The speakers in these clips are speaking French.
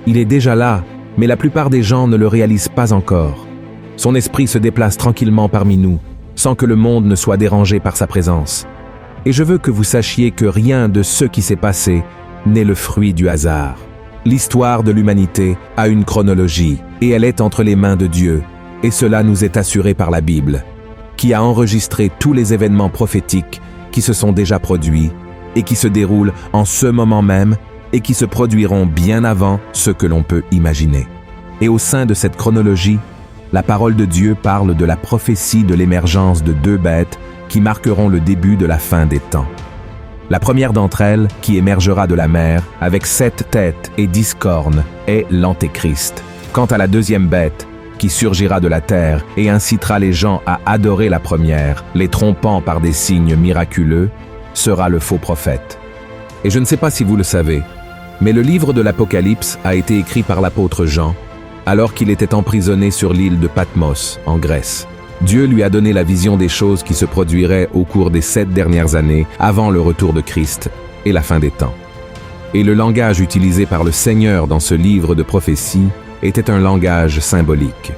Il est déjà là, mais la plupart des gens ne le réalisent pas encore. Son esprit se déplace tranquillement parmi nous, sans que le monde ne soit dérangé par sa présence. Et je veux que vous sachiez que rien de ce qui s'est passé n'est le fruit du hasard. L'histoire de l'humanité a une chronologie, et elle est entre les mains de Dieu, et cela nous est assuré par la Bible, qui a enregistré tous les événements prophétiques qui se sont déjà produits, et qui se déroulent en ce moment même, et qui se produiront bien avant ce que l'on peut imaginer. Et au sein de cette chronologie, la parole de Dieu parle de la prophétie de l'émergence de 2 bêtes qui marqueront le début de la fin des temps. La première d'entre elles, qui émergera de la mer, avec 7 têtes et 10 cornes, est l'Antéchrist. Quant à la deuxième bête, qui surgira de la terre et incitera les gens à adorer la première, les trompant par des signes miraculeux, sera le faux prophète. Et je ne sais pas si vous le savez, mais le livre de l'Apocalypse a été écrit par l'apôtre Jean, alors qu'il était emprisonné sur l'île de Patmos, en Grèce. Dieu lui a donné la vision des choses qui se produiraient au cours des 7 dernières années avant le retour de Christ et la fin des temps. Et le langage utilisé par le Seigneur dans ce livre de prophétie était un langage symbolique.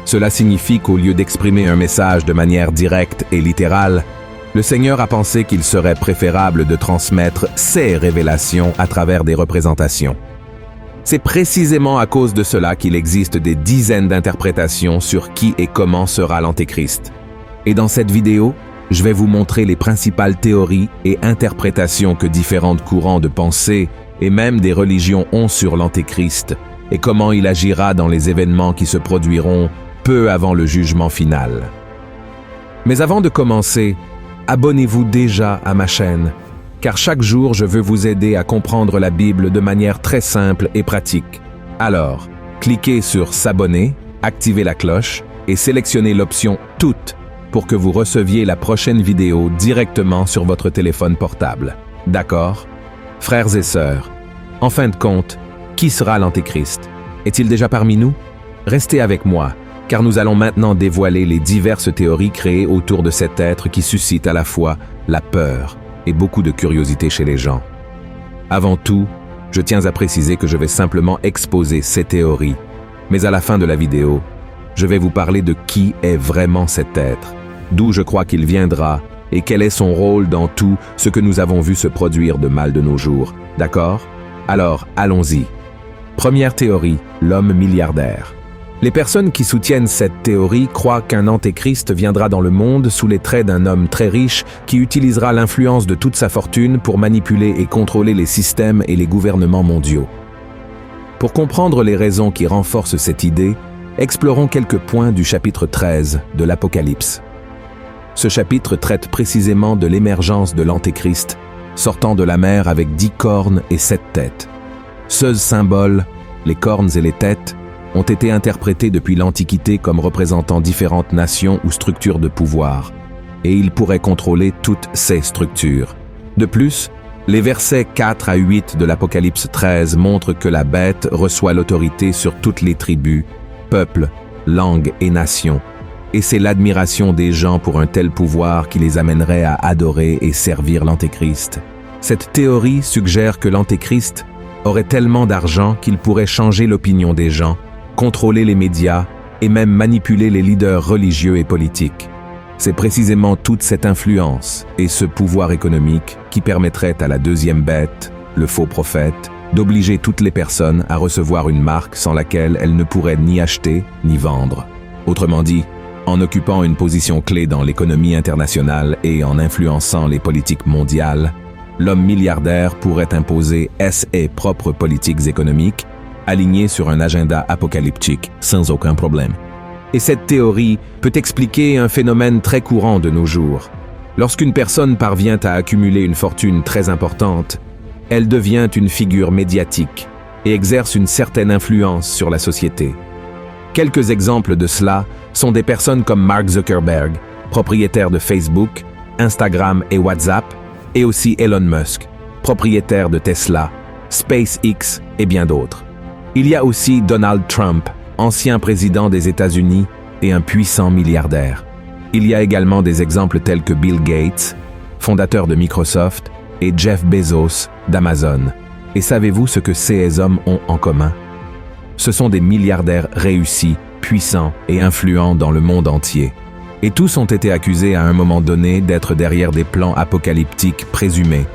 Cela signifie qu'au lieu d'exprimer un message de manière directe et littérale, le Seigneur a pensé qu'il serait préférable de transmettre ses révélations à travers des représentations. C'est précisément à cause de cela qu'il existe des dizaines d'interprétations sur qui et comment sera l'Antéchrist. Et dans cette vidéo, je vais vous montrer les principales théories et interprétations que différents courants de pensée et même des religions ont sur l'Antéchrist et comment il agira dans les événements qui se produiront peu avant le jugement final. Mais avant de commencer, abonnez-vous déjà à ma chaîne, car chaque jour je veux vous aider à comprendre la Bible de manière très simple et pratique. Alors, cliquez sur s'abonner, activez la cloche et sélectionnez l'option Toutes pour que vous receviez la prochaine vidéo directement sur votre téléphone portable. D'accord? Frères et sœurs, en fin de compte, qui sera l'Antéchrist? Est-il déjà parmi nous? Restez avec moi, car nous allons maintenant dévoiler les diverses théories créées autour de cet être qui suscite à la fois la peur et beaucoup de curiosité chez les gens. Avant tout, je tiens à préciser que je vais simplement exposer ces théories, mais à la fin de la vidéo, je vais vous parler de qui est vraiment cet être, d'où je crois qu'il viendra et quel est son rôle dans tout ce que nous avons vu se produire de mal de nos jours. D'accord? Alors, allons-y. Première théorie, l'homme milliardaire. Les personnes qui soutiennent cette théorie croient qu'un antéchrist viendra dans le monde sous les traits d'un homme très riche qui utilisera l'influence de toute sa fortune pour manipuler et contrôler les systèmes et les gouvernements mondiaux. Pour comprendre les raisons qui renforcent cette idée, explorons quelques points du chapitre 13 de l'Apocalypse. Ce chapitre traite précisément de l'émergence de l'antéchrist, sortant de la mer avec 10 cornes et 7 têtes. Ce symbole, les cornes et les têtes, ont été interprétés depuis l'Antiquité comme représentant différentes nations ou structures de pouvoir, et ils pourraient contrôler toutes ces structures. De plus, les versets 4 à 8 de l'Apocalypse 13 montrent que la bête reçoit l'autorité sur toutes les tribus, peuples, langues et nations, et c'est l'admiration des gens pour un tel pouvoir qui les amènerait à adorer et servir l'Antéchrist. Cette théorie suggère que l'Antéchrist aurait tellement d'argent qu'il pourrait changer l'opinion des gens, contrôler les médias et même manipuler les leaders religieux et politiques. C'est précisément toute cette influence et ce pouvoir économique qui permettrait à la deuxième bête, le faux prophète, d'obliger toutes les personnes à recevoir une marque sans laquelle elles ne pourraient ni acheter ni vendre. Autrement dit, en occupant une position clé dans l'économie internationale et en influençant les politiques mondiales, l'homme milliardaire pourrait imposer ses propres politiques économiques alignées sur un agenda apocalyptique sans aucun problème. Et cette théorie peut expliquer un phénomène très courant de nos jours. Lorsqu'une personne parvient à accumuler une fortune très importante, elle devient une figure médiatique et exerce une certaine influence sur la société. Quelques exemples de cela sont des personnes comme Mark Zuckerberg, propriétaire de Facebook, Instagram et WhatsApp, et aussi Elon Musk, propriétaire de Tesla, SpaceX et bien d'autres. Il y a aussi Donald Trump, ancien président des États-Unis et un puissant milliardaire. Il y a également des exemples tels que Bill Gates, fondateur de Microsoft, et Jeff Bezos d'Amazon. Et savez-vous ce que ces hommes ont en commun? Ce sont des milliardaires réussis, puissants et influents dans le monde entier. Et tous ont été accusés à un moment donné d'être derrière des plans apocalyptiques présumés,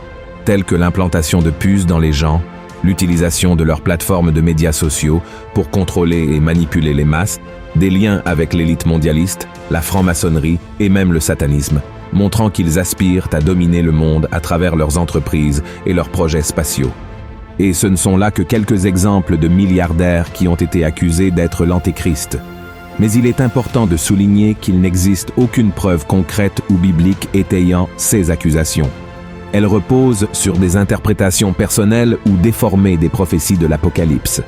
tels que l'implantation de puces dans les gens, l'utilisation de leurs plateformes de médias sociaux pour contrôler et manipuler les masses, des liens avec l'élite mondialiste, la franc-maçonnerie et même le satanisme, montrant qu'ils aspirent à dominer le monde à travers leurs entreprises et leurs projets spatiaux. Et ce ne sont là que quelques exemples de milliardaires qui ont été accusés d'être l'Antéchrist. Mais il est important de souligner qu'il n'existe aucune preuve concrète ou biblique étayant ces accusations. Elles reposent sur des interprétations personnelles ou déformées des prophéties de l'Apocalypse.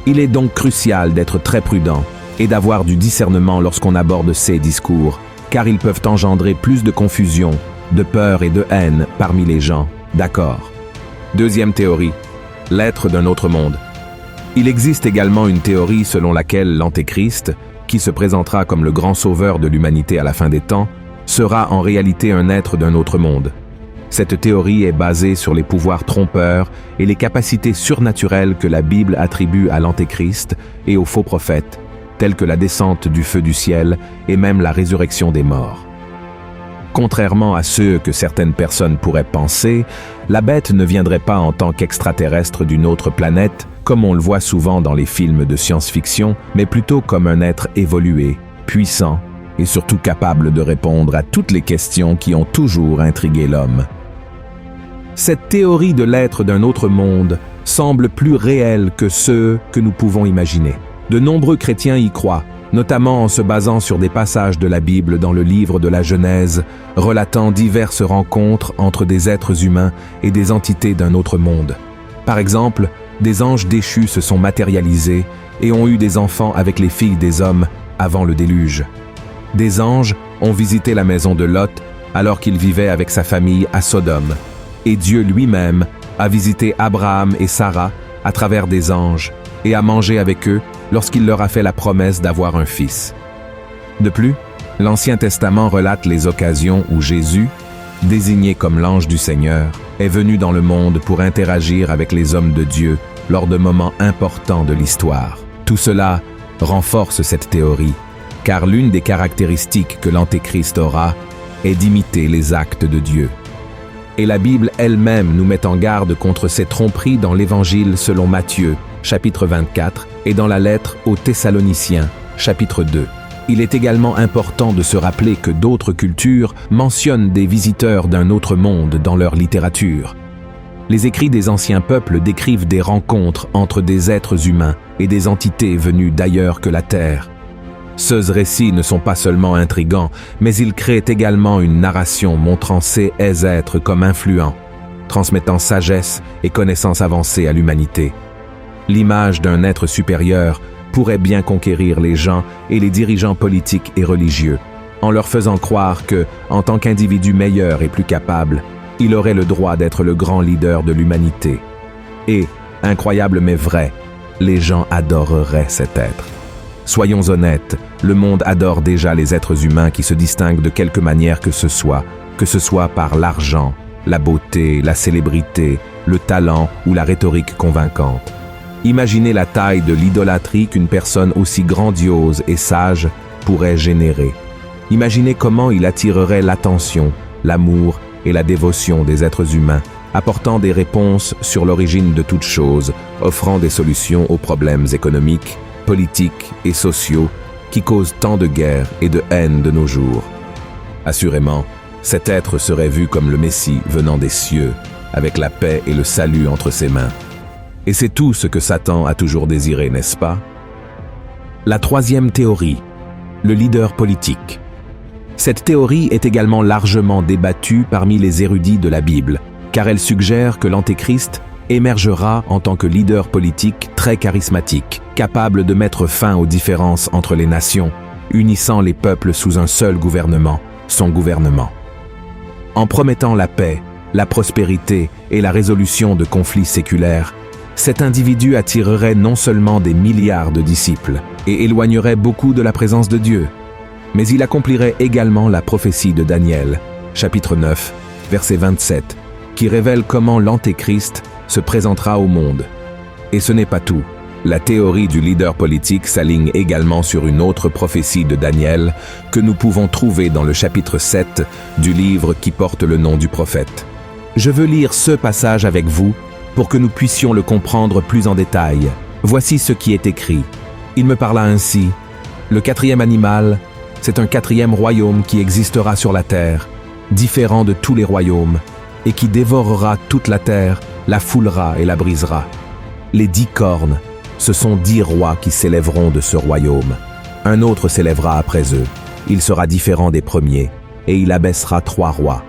Il est donc crucial d'être très prudent et d'avoir du discernement lorsqu'on aborde ces discours, car ils peuvent engendrer plus de confusion, de peur et de haine parmi les gens. D'accord. Deuxième théorie, l'être d'un autre monde. Il existe également une théorie selon laquelle l'Antéchrist, qui se présentera comme le grand sauveur de l'humanité à la fin des temps, sera en réalité un être d'un autre monde. Cette théorie est basée sur les pouvoirs trompeurs et les capacités surnaturelles que la Bible attribue à l'Antéchrist et aux faux prophètes, tels que la descente du feu du ciel et même la résurrection des morts. Contrairement à ce que certaines personnes pourraient penser, la bête ne viendrait pas en tant qu'extraterrestre d'une autre planète, comme on le voit souvent dans les films de science-fiction, mais plutôt comme un être évolué, puissant et surtout capable de répondre à toutes les questions qui ont toujours intrigué l'homme. Cette théorie de l'être d'un autre monde semble plus réelle que ceux que nous pouvons imaginer. De nombreux chrétiens y croient, notamment en se basant sur des passages de la Bible dans le livre de la Genèse, relatant diverses rencontres entre des êtres humains et des entités d'un autre monde. Par exemple, des anges déchus se sont matérialisés et ont eu des enfants avec les filles des hommes avant le déluge. Des anges ont visité la maison de Lot alors qu'il vivait avec sa famille à Sodome. Et Dieu lui-même a visité Abraham et Sarah à travers des anges et a mangé avec eux lorsqu'il leur a fait la promesse d'avoir un fils. De plus, l'Ancien Testament relate les occasions où Jésus, désigné comme l'ange du Seigneur, est venu dans le monde pour interagir avec les hommes de Dieu lors de moments importants de l'histoire. Tout cela renforce cette théorie, car l'une des caractéristiques que l'Antéchrist aura est d'imiter les actes de Dieu. Et la Bible elle-même nous met en garde contre ces tromperies dans l'Évangile selon Matthieu, chapitre 24, et dans la lettre aux Thessaloniciens, chapitre 2. Il est également important de se rappeler que d'autres cultures mentionnent des visiteurs d'un autre monde dans leur littérature. Les écrits des anciens peuples décrivent des rencontres entre des êtres humains et des entités venues d'ailleurs que la Terre. Ces récits ne sont pas seulement intrigants, mais ils créent également une narration montrant ces êtres comme influents, transmettant sagesse et connaissances avancées à l'humanité. L'image d'un être supérieur pourrait bien conquérir les gens et les dirigeants politiques et religieux, en leur faisant croire que, en tant qu'individu meilleur et plus capable, il aurait le droit d'être le grand leader de l'humanité. Et, incroyable mais vrai, les gens adoreraient cet être. Soyons honnêtes, le monde adore déjà les êtres humains qui se distinguent de quelque manière que ce soit par l'argent, la beauté, la célébrité, le talent ou la rhétorique convaincante. Imaginez la taille de l'idolâtrie qu'une personne aussi grandiose et sage pourrait générer. Imaginez comment il attirerait l'attention, l'amour et la dévotion des êtres humains, apportant des réponses sur l'origine de toute chose, offrant des solutions aux problèmes économiques, politiques et sociaux qui causent tant de guerres et de haine de nos jours. Assurément, cet être serait vu comme le Messie venant des cieux, avec la paix et le salut entre ses mains. Et c'est tout ce que Satan a toujours désiré, n'est-ce pas? La troisième théorie, le leader politique. Cette théorie est également largement débattue parmi les érudits de la Bible, car elle suggère que l'Antéchrist émergera en tant que leader politique très charismatique, capable de mettre fin aux différences entre les nations, unissant les peuples sous un seul gouvernement, son gouvernement. En promettant la paix, la prospérité et la résolution de conflits séculaires, cet individu attirerait non seulement des milliards de disciples et éloignerait beaucoup de la présence de Dieu, mais il accomplirait également la prophétie de Daniel, chapitre 9, verset 27, qui révèle comment l'Antéchrist se présentera au monde. Et ce n'est pas tout. La théorie du leader politique s'aligne également sur une autre prophétie de Daniel que nous pouvons trouver dans le chapitre 7 du livre qui porte le nom du prophète. Je veux lire ce passage avec vous pour que nous puissions le comprendre plus en détail. Voici ce qui est écrit. Il me parla ainsi. Le quatrième animal, c'est un quatrième royaume qui existera sur la terre, différent de tous les royaumes, et qui dévorera toute la terre, la foulera et la brisera. Les 10 cornes, ce sont 10 rois qui s'élèveront de ce royaume. Un autre s'élèvera après eux. Il sera différent des premiers, et il abaissera 3 rois.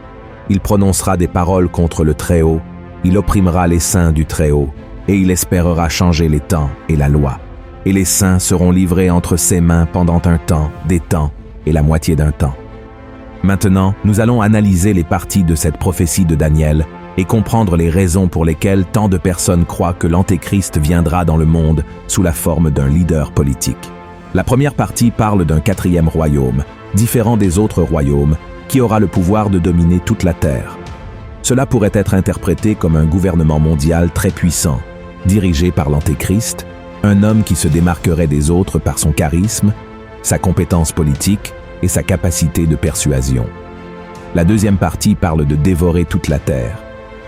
Il prononcera des paroles contre le Très-Haut, il opprimera les saints du Très-Haut, et il espérera changer les temps et la loi. Et les saints seront livrés entre ses mains pendant un temps, des temps et la moitié d'un temps. Maintenant, nous allons analyser les parties de cette prophétie de Daniel et comprendre les raisons pour lesquelles tant de personnes croient que l'Antéchrist viendra dans le monde sous la forme d'un leader politique. La première partie parle d'un quatrième royaume, différent des autres royaumes, qui aura le pouvoir de dominer toute la terre. Cela pourrait être interprété comme un gouvernement mondial très puissant, dirigé par l'Antéchrist, un homme qui se démarquerait des autres par son charisme, sa compétence politique et sa capacité de persuasion. La deuxième partie parle de dévorer toute la terre.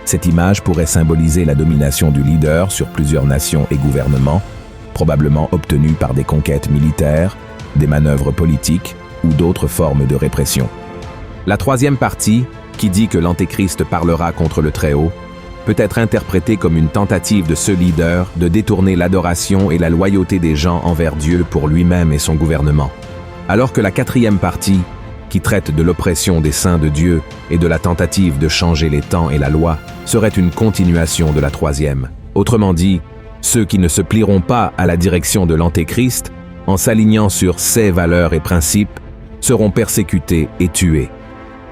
Cette image pourrait symboliser la domination du leader sur plusieurs nations et gouvernements, probablement obtenue par des conquêtes militaires, des manœuvres politiques ou d'autres formes de répression. La troisième partie, qui dit que l'Antéchrist parlera contre le Très-Haut, peut être interprétée comme une tentative de ce leader de détourner l'adoration et la loyauté des gens envers Dieu pour lui-même et son gouvernement. Alors que la quatrième partie, qui traite de l'oppression des saints de Dieu et de la tentative de changer les temps et la loi, serait une continuation de la troisième. Autrement dit, ceux qui ne se plieront pas à la direction de l'Antéchrist, en s'alignant sur ses valeurs et principes, seront persécutés et tués.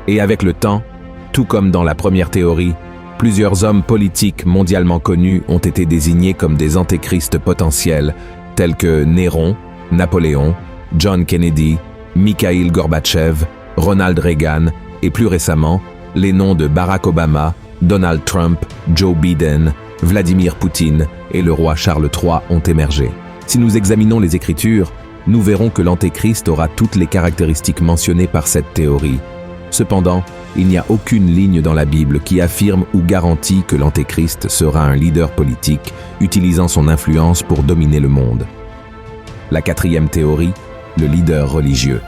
Et avec le temps, tout comme dans la première théorie, plusieurs hommes politiques mondialement connus ont été désignés comme des antéchrists potentiels, tels que Néron, Napoléon, John Kennedy, Mikhail Gorbatchev, Ronald Reagan et plus récemment, les noms de Barack Obama, Donald Trump, Joe Biden, Vladimir Poutine et le roi Charles III ont émergé. Si nous examinons les Écritures, nous verrons que l'Antéchrist aura toutes les caractéristiques mentionnées par cette théorie. Cependant, il n'y a aucune ligne dans la Bible qui affirme ou garantit que l'Antéchrist sera un leader politique utilisant son influence pour dominer le monde. La quatrième théorie, le leader religieux.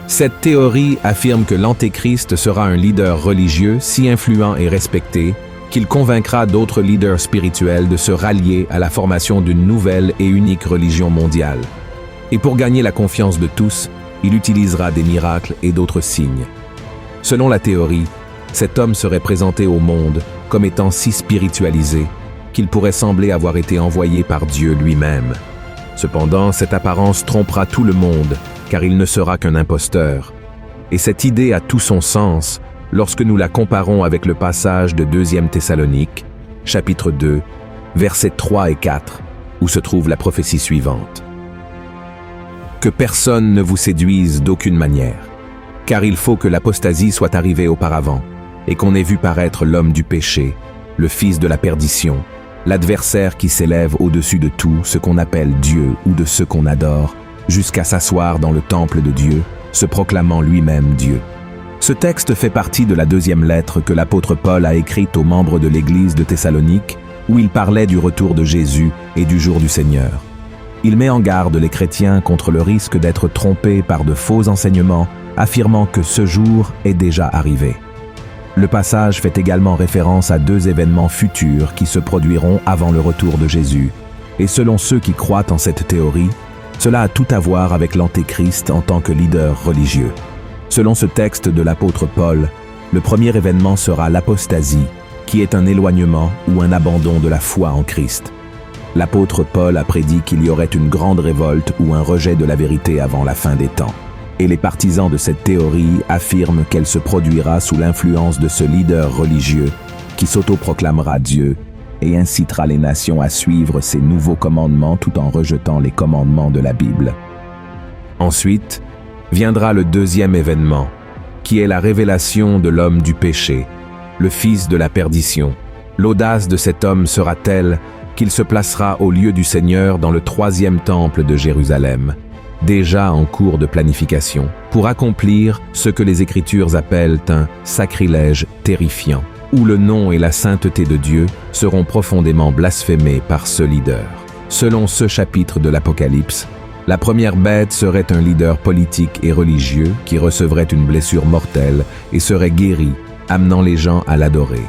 Cette théorie affirme que l'Antéchrist sera un leader religieux si influent et respecté qu'il convaincra d'autres leaders spirituels de se rallier à la formation d'une nouvelle et unique religion mondiale. Et pour gagner la confiance de tous, il utilisera des miracles et d'autres signes. Selon la théorie, cet homme serait présenté au monde comme étant si spiritualisé qu'il pourrait sembler avoir été envoyé par Dieu lui-même. Cependant, cette apparence trompera tout le monde, car il ne sera qu'un imposteur. Et cette idée a tout son sens lorsque nous la comparons avec le passage de 2 Thessaloniques, chapitre 2, versets 3 et 4, où se trouve la prophétie suivante. Que personne ne vous séduise d'aucune manière, car il faut que l'apostasie soit arrivée auparavant, et qu'on ait vu paraître l'homme du péché, le fils de la perdition, l'adversaire qui s'élève au-dessus de tout ce qu'on appelle Dieu ou de ce qu'on adore, jusqu'à s'asseoir dans le temple de Dieu, se proclamant lui-même Dieu. Ce texte fait partie de la 2e lettre que l'apôtre Paul a écrite aux membres de l'église de Thessalonique, où il parlait du retour de Jésus et du jour du Seigneur. Il met en garde les chrétiens contre le risque d'être trompés par de faux enseignements, affirmant que ce jour est déjà arrivé. Le passage fait également référence à 2 événements futurs qui se produiront avant le retour de Jésus. Et selon ceux qui croient en cette théorie, cela a tout à voir avec l'Antéchrist en tant que leader religieux. Selon ce texte de l'apôtre Paul, le premier événement sera l'apostasie, qui est un éloignement ou un abandon de la foi en Christ. L'apôtre Paul a prédit qu'il y aurait une grande révolte ou un rejet de la vérité avant la fin des temps. Et les partisans de cette théorie affirment qu'elle se produira sous l'influence de ce leader religieux qui s'autoproclamera Dieu et incitera les nations à suivre ses nouveaux commandements tout en rejetant les commandements de la Bible. Ensuite, viendra le 2e événement, qui est la révélation de l'homme du péché, le fils de la perdition, L'audace de cet homme sera telle qu'il se placera au lieu du Seigneur dans le 3e temple de Jérusalem, déjà en cours de planification, pour accomplir ce que les Écritures appellent un sacrilège terrifiant, où le nom et la sainteté de Dieu seront profondément blasphémés par ce leader. Selon ce chapitre de l'Apocalypse, la première bête serait un leader politique et religieux qui recevrait une blessure mortelle et serait guéri, amenant les gens à l'adorer.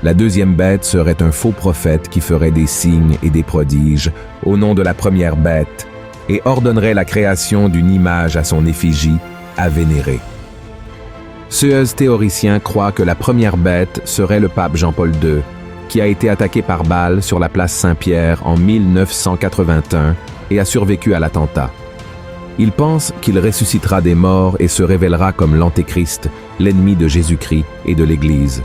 La deuxième bête serait un faux prophète qui ferait des signes et des prodiges au nom de la première bête et ordonnerait la création d'une image à son effigie à vénérer. Ce théoricien croit que la première bête serait le pape Jean-Paul II, qui a été attaqué par balle sur la place Saint-Pierre en 1981 et a survécu à l'attentat. Il pense qu'il ressuscitera des morts et se révélera comme l'Antéchrist, l'ennemi de Jésus-Christ et de l'Église.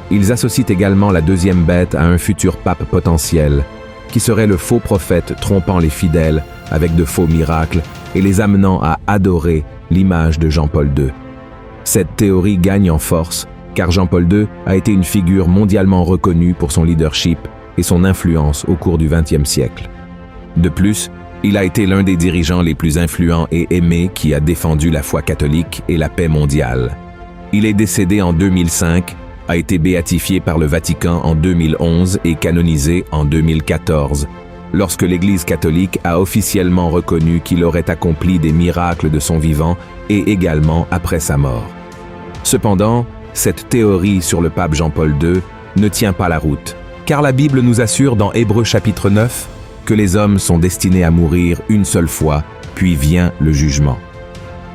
Ils associent également la deuxième bête à un futur pape potentiel, qui serait le faux prophète trompant les fidèles avec de faux miracles et les amenant à adorer l'image de Jean-Paul II. Cette théorie gagne en force, car Jean-Paul II a été une figure mondialement reconnue pour son leadership et son influence au cours du XXe siècle. De plus, il a été l'un des dirigeants les plus influents et aimés qui a défendu la foi catholique et la paix mondiale. Il est décédé en 2005, a été béatifié par le Vatican en 2011 et canonisé en 2014, lorsque l'Église catholique a officiellement reconnu qu'il aurait accompli des miracles de son vivant et également après sa mort. Cependant, cette théorie sur le pape Jean-Paul II ne tient pas la route, car la Bible nous assure dans Hébreux chapitre 9 que les hommes sont destinés à mourir une seule fois, puis vient le jugement.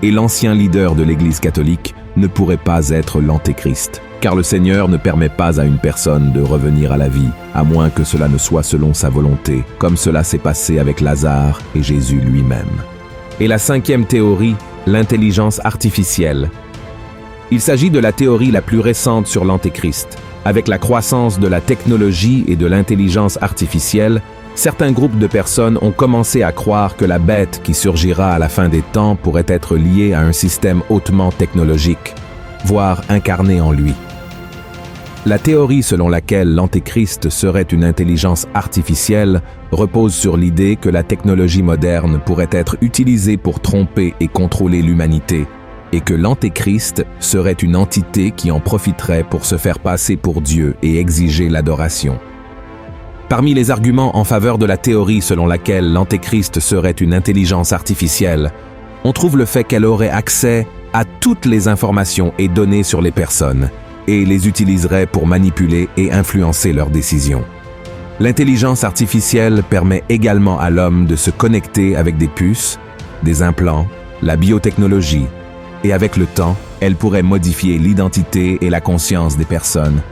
Et l'ancien leader de l'Église catholique ne pourrait pas être l'Antéchrist, car le Seigneur ne permet pas à une personne de revenir à la vie, à moins que cela ne soit selon sa volonté, comme cela s'est passé avec Lazare et Jésus lui-même. Et la 5e théorie, l'intelligence artificielle. Il s'agit de la théorie la plus récente sur l'Antéchrist. Avec la croissance de la technologie et de l'intelligence artificielle, certains groupes de personnes ont commencé à croire que la bête qui surgira à la fin des temps pourrait être liée à un système hautement technologique, voire incarné en lui. La théorie selon laquelle l'Antéchrist serait une intelligence artificielle repose sur l'idée que la technologie moderne pourrait être utilisée pour tromper et contrôler l'humanité, et que l'Antéchrist serait une entité qui en profiterait pour se faire passer pour Dieu et exiger l'adoration. Parmi les arguments en faveur de la théorie selon laquelle l'Antéchrist serait une intelligence artificielle, on trouve le fait qu'elle aurait accès à toutes les informations et données sur les personnes, et les utiliserait pour manipuler et influencer leurs décisions. L'intelligence artificielle permet également à l'homme de se connecter avec des puces, des implants, la biotechnologie, et avec le temps, elle pourrait modifier l'identité et la conscience des personnes,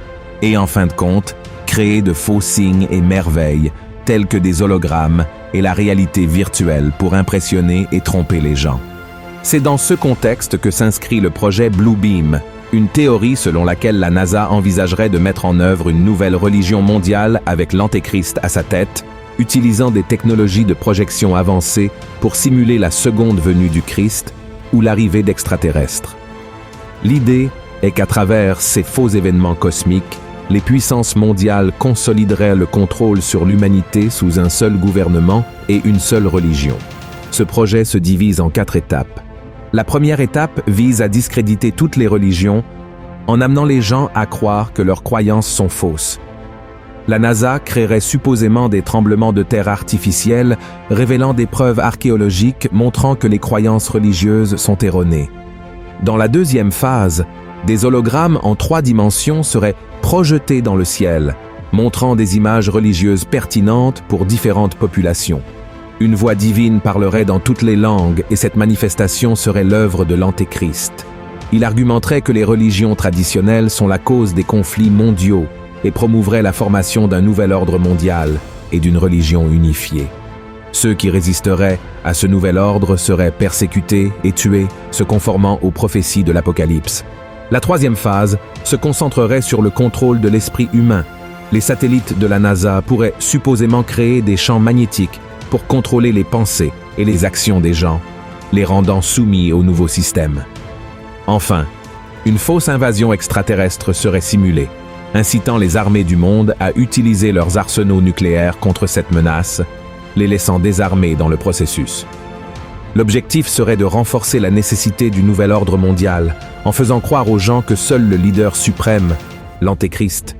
et en fin de compte, créer de faux signes et merveilles, tels que des hologrammes et la réalité virtuelle pour impressionner et tromper les gens. C'est dans ce contexte que s'inscrit le projet Bluebeam, une théorie selon laquelle la NASA envisagerait de mettre en œuvre une nouvelle religion mondiale avec l'Antéchrist à sa tête, utilisant des technologies de projection avancées pour simuler la seconde venue du Christ ou l'arrivée d'extraterrestres. L'idée est qu'à travers ces faux événements cosmiques, les puissances mondiales consolideraient le contrôle sur l'humanité sous un seul gouvernement et une seule religion. Ce projet se divise en 4 étapes. La première étape vise à discréditer toutes les religions en amenant les gens à croire que leurs croyances sont fausses. La NASA créerait supposément des tremblements de terre artificiels révélant des preuves archéologiques montrant que les croyances religieuses sont erronées. Dans la deuxième phase, des hologrammes en 3 dimensions seraient projetés dans le ciel, montrant des images religieuses pertinentes pour différentes populations. Une voix divine parlerait dans toutes les langues et cette manifestation serait l'œuvre de l'Antéchrist. Il argumenterait que les religions traditionnelles sont la cause des conflits mondiaux et promouvrait la formation d'un nouvel ordre mondial et d'une religion unifiée. Ceux qui résisteraient à ce nouvel ordre seraient persécutés et tués, se conformant aux prophéties de l'Apocalypse. La troisième phase se concentrerait sur le contrôle de l'esprit humain. Les satellites de la NASA pourraient supposément créer des champs magnétiques pour contrôler les pensées et les actions des gens, les rendant soumis au nouveau système. Enfin, une fausse invasion extraterrestre serait simulée. incitant les armées du monde à utiliser leurs arsenaux nucléaires contre cette menace, les laissant désarmés dans le processus. L'objectif serait de renforcer la nécessité du nouvel ordre mondial, en faisant croire aux gens que seul le leader suprême, l'Antéchrist,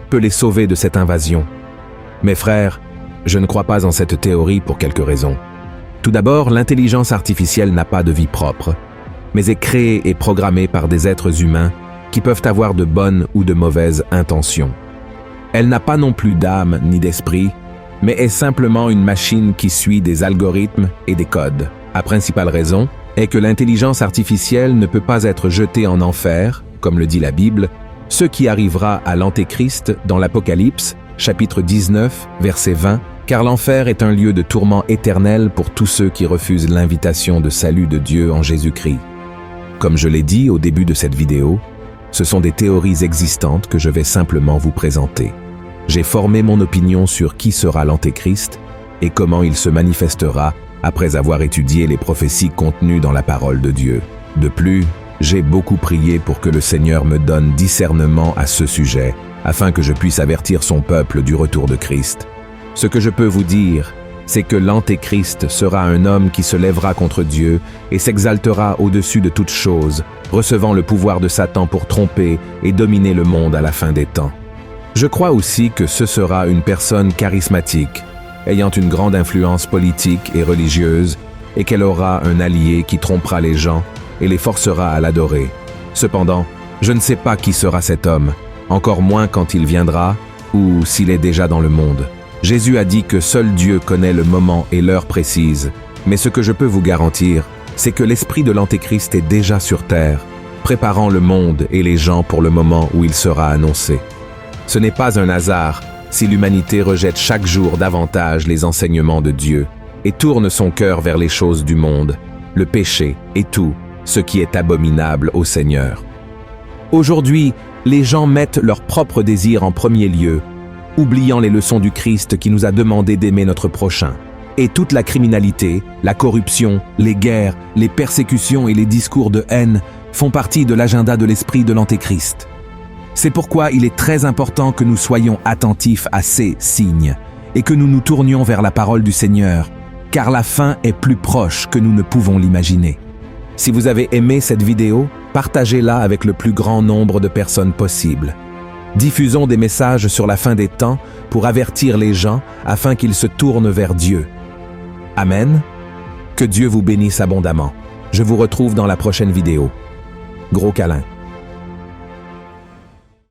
peut les sauver de cette invasion. Mes frères, je ne crois pas en cette théorie pour quelques raisons. Tout d'abord, l'intelligence artificielle n'a pas de vie propre, mais est créée et programmée par des êtres humains qui peuvent avoir de bonnes ou de mauvaises intentions. Elle n'a pas non plus d'âme ni d'esprit, mais est simplement une machine qui suit des algorithmes et des codes. La principale raison est que l'intelligence artificielle ne peut pas être jetée en enfer, comme le dit la Bible, ce qui arrivera à l'Antéchrist dans l'Apocalypse, chapitre 19, verset 20, car l'enfer est un lieu de tourment éternel pour tous ceux qui refusent l'invitation de salut de Dieu en Jésus-Christ. Comme je l'ai dit au début de cette vidéo, ce sont des théories existantes que je vais simplement vous présenter. J'ai formé mon opinion sur qui sera l'Antéchrist et comment il se manifestera après avoir étudié les prophéties contenues dans la parole de Dieu. De plus, j'ai beaucoup prié pour que le Seigneur me donne discernement à ce sujet, afin que je puisse avertir son peuple du retour de Christ. Ce que je peux vous dire, c'est que l'Antéchrist sera un homme qui se lèvera contre Dieu et s'exaltera au-dessus de toutes choses, recevant le pouvoir de Satan pour tromper et dominer le monde à la fin des temps. Je crois aussi que ce sera une personne charismatique, ayant une grande influence politique et religieuse, et qu'elle aura un allié qui trompera les gens et les forcera à l'adorer. Cependant, je ne sais pas qui sera cet homme, encore moins quand il viendra ou s'il est déjà dans le monde. Jésus a dit que seul Dieu connaît le moment et l'heure précise, mais ce que je peux vous garantir, c'est que l'esprit de l'Antéchrist est déjà sur terre, préparant le monde et les gens pour le moment où il sera annoncé. Ce n'est pas un hasard si l'humanité rejette chaque jour davantage les enseignements de Dieu et tourne son cœur vers les choses du monde, le péché et tout ce qui est abominable au Seigneur. Aujourd'hui, les gens mettent leurs propres désirs en premier lieu, oubliant les leçons du Christ qui nous a demandé d'aimer notre prochain. Et toute la criminalité, la corruption, les guerres, les persécutions et les discours de haine font partie de l'agenda de l'esprit de l'Antéchrist. C'est pourquoi il est très important que nous soyons attentifs à ces signes et que nous nous tournions vers la parole du Seigneur, car la fin est plus proche que nous ne pouvons l'imaginer. Si vous avez aimé cette vidéo, partagez-la avec le plus grand nombre de personnes possible. Diffusons des messages sur la fin des temps pour avertir les gens afin qu'ils se tournent vers Dieu. Amen. Que Dieu vous bénisse abondamment. Je vous retrouve dans la prochaine vidéo. Gros câlin.